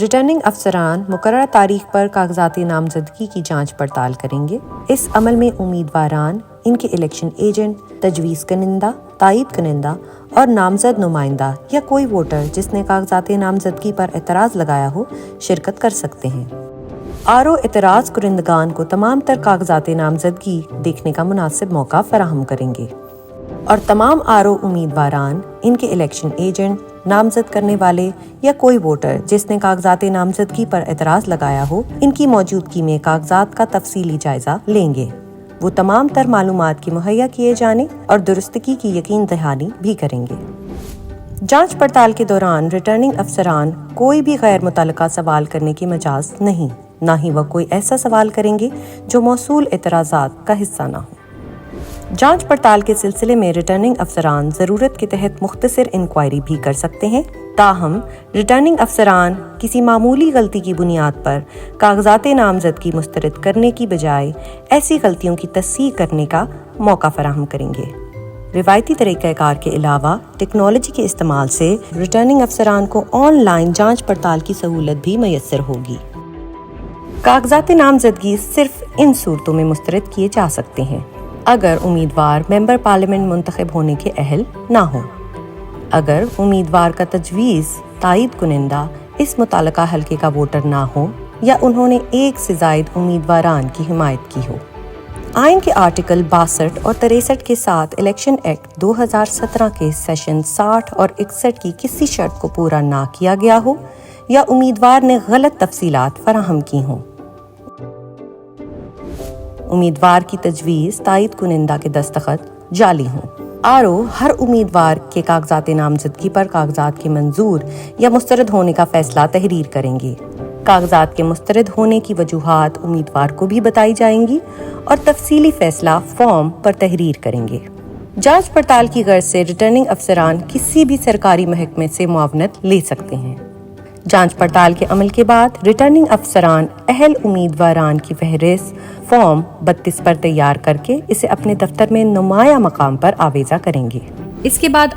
Returning افسران مقررہ تاریخ پر کاغذات نامزدگی کی جانچ پڑتال کریں گے۔ اس عمل میں امیدواران، ان کے الیکشن ایجنٹ، تجویز کنندہ، تائید کنندہ اور نامزد نمائندہ یا کوئی ووٹر جس نے کاغذات نامزدگی پر اعتراض لگایا ہو شرکت کر سکتے ہیں۔ اعتراض کنندگان کو تمام تر کاغذات نامزدگی دیکھنے کا مناسب موقع فراہم کریں گے اور تمام امیدواران، ان کے الیکشن ایجنٹ، نامزد کرنے والے یا کوئی ووٹر جس نے کاغذات نامزدگی پر اعتراض لگایا ہو ان کی موجودگی میں کاغذات کا تفصیلی جائزہ لیں گے۔ وہ تمام تر معلومات کی مہیا کیے جانے اور درستگی کی یقین دہانی بھی کریں گے۔ جانچ پڑتال کے دوران ریٹرننگ افسران کوئی بھی غیر متعلقہ سوال کرنے کی مجاز نہیں، نہ ہی وہ کوئی ایسا سوال کریں گے جو موصول اعتراضات کا حصہ نہ ہو۔ جانچ پڑتال کے سلسلے میں ریٹرننگ افسران ضرورت کے تحت مختصر انکوائری بھی کر سکتے ہیں، تاہم ریٹرننگ افسران کسی معمولی غلطی کی بنیاد پر کاغذات نامزدگی مسترد کرنے کی بجائے ایسی غلطیوں کی تصحیح کرنے کا موقع فراہم کریں گے۔ روایتی طریقہ کار کے علاوہ ٹیکنالوجی کے استعمال سے ریٹرننگ افسران کو آن لائن جانچ پڑتال کی سہولت بھی میسر ہوگی۔ کاغذات نامزدگی صرف ان صورتوں میں مسترد کیے جا سکتے ہیں اگر امیدوار ممبر پارلیمنٹ منتخب ہونے کے اہل نہ ہوں، اگر امیدوار کا تجویز تائید کنندہ اس متعلقہ حلقے کا ووٹر نہ ہو یا انہوں نے ایک سے زائد امیدواران کی حمایت کی ہو، آئین کے آرٹیکل 62 اور 63 کے ساتھ الیکشن ایکٹ 2017 کے سیشن 60 اور 61 کی کسی شرط کو پورا نہ کیا گیا ہو یا امیدوار نے غلط تفصیلات فراہم کی ہوں، امیدوار کی تجویز تائید کنندہ کے دستخط جعلی ہوں۔ ہر امیدوار کے کاغذات نامزدگی پر کاغذات کے منظور یا مسترد ہونے کا فیصلہ تحریر کریں گے۔ کاغذات کے مسترد ہونے کی وجوہات امیدوار کو بھی بتائی جائیں گی اور تفصیلی فیصلہ فارم پر تحریر کریں گے۔ جانچ پڑتال کی غرض سے ریٹرننگ افسران کسی بھی سرکاری محکمے سے معاونت لے سکتے ہیں۔ جانچ پڑتال کے عمل کے بعد ریٹرننگ افسران اہل امیدواران کی فہرست فارم 32 پر تیار کر کے اسے اپنے دفتر میں نمایاں مقام پر آویزہ کریں گے۔ اس کے بعد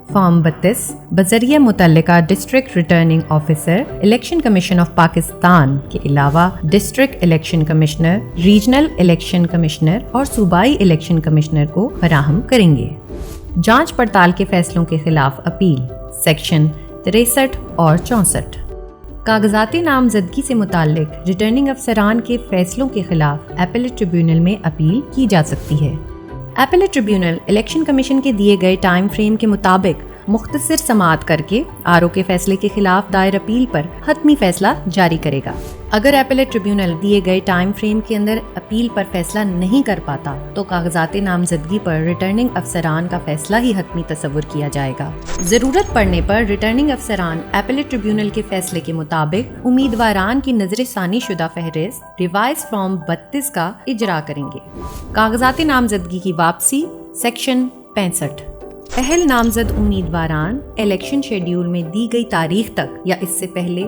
فارم 32 بذریعہ متعلقہ district returning officer election commission of Pakistan کے علاوہ district election commissioner, regional election commissioner اور صوبائی الیکشن کمشنر کو فراہم کریں گے۔ جانچ پڑتال کے فیصلوں کے خلاف اپیل سیکشن 63 اور 64۔ کاغذات نامزدگی سے متعلق ریٹرننگ افسران کے فیصلوں کے خلاف ایپلیٹ ٹریبیونل میں اپیل کی جا سکتی ہے۔ ایپلیٹ ٹریبیونل الیکشن کمیشن کے دیے گئے ٹائم فریم کے مطابق مختصر سماعت کر کے کے فیصلے کے خلاف دائر اپیل پر حتمی فیصلہ جاری کرے گا۔ اگر ایپلیٹ ٹریبیونل دیے گئے ٹائم فریم کے اندر اپیل پر فیصلہ نہیں کر پاتا تو کاغذات نامزدگی پر ریٹرننگ افسران کا فیصلہ ہی حتمی تصور کیا جائے گا۔ ضرورت پڑنے پر ریٹرننگ افسران ایپلیٹ ٹریبیونل کے فیصلے کے مطابق امیدواران کی نظر ثانی شدہ فہرست ریوائز فارم 32 کا اجرا کریں گے۔ کاغذات نامزدگی کی واپسی سیکشن 65۔ اہل نامزد امیدواران الیکشن شیڈیول میں دی گئی تاریخ تک یا اس سے پہلے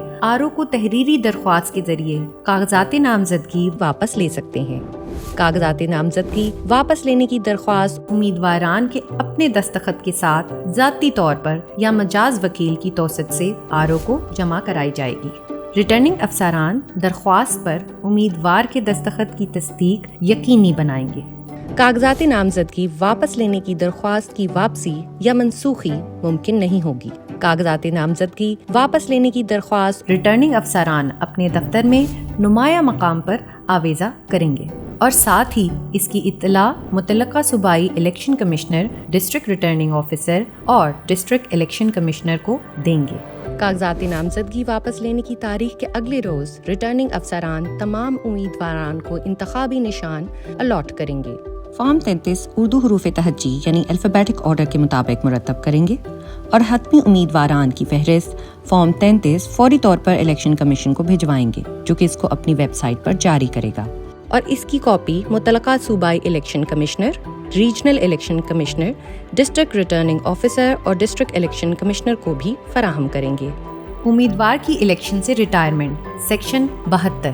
کو تحریری درخواست کے ذریعے کاغذات نامزدگی واپس لے سکتے ہیں۔ کاغذات نامزدگی واپس لینے کی درخواست امیدواران کے اپنے دستخط کے ساتھ ذاتی طور پر یا مجاز وکیل کی توسط سے کو جمع کرائی جائے گی۔ ریٹرننگ افسران درخواست پر امیدوار کے دستخط کی تصدیق یقینی بنائیں گے۔ کاغذات نامزدگی واپس لینے کی درخواست کی واپسی یا منسوخی ممکن نہیں ہوگی۔ کاغذات نامزدگی واپس لینے کی درخواست ریٹرننگ افسران اپنے دفتر میں نمایاں مقام پر آویزہ کریں گے اور ساتھ ہی اس کی اطلاع متعلقہ صوبائی election commissioner, district returning officer اور ڈسٹرکٹ الیکشن کمشنر کو دیں گے۔ کاغذات نامزدگی واپس لینے کی تاریخ کے اگلے روز ریٹرننگ افسران تمام امیدواران کو انتخابی نشان الاٹ کریں گے۔ فارم 33 اردو حروف تہجی یعنی الفابیٹک آرڈر کے مطابق مرتب کریں گے اور حتمی امیدواران کی فہرست فارم 33 فوری طور پر الیکشن کمیشن کو بھجوائیں گے، جو کہ اس کو اپنی ویب سائٹ پر جاری کرے گا اور اس کی کاپی متعلقہ صوبائی election commissioner, regional election commissioner, district returning officer اور ڈسٹرکٹ الیکشن کمشنر کو بھی فراہم کریں گے۔ امیدوار کی الیکشن سے ریٹائرمنٹ سیکشن 72۔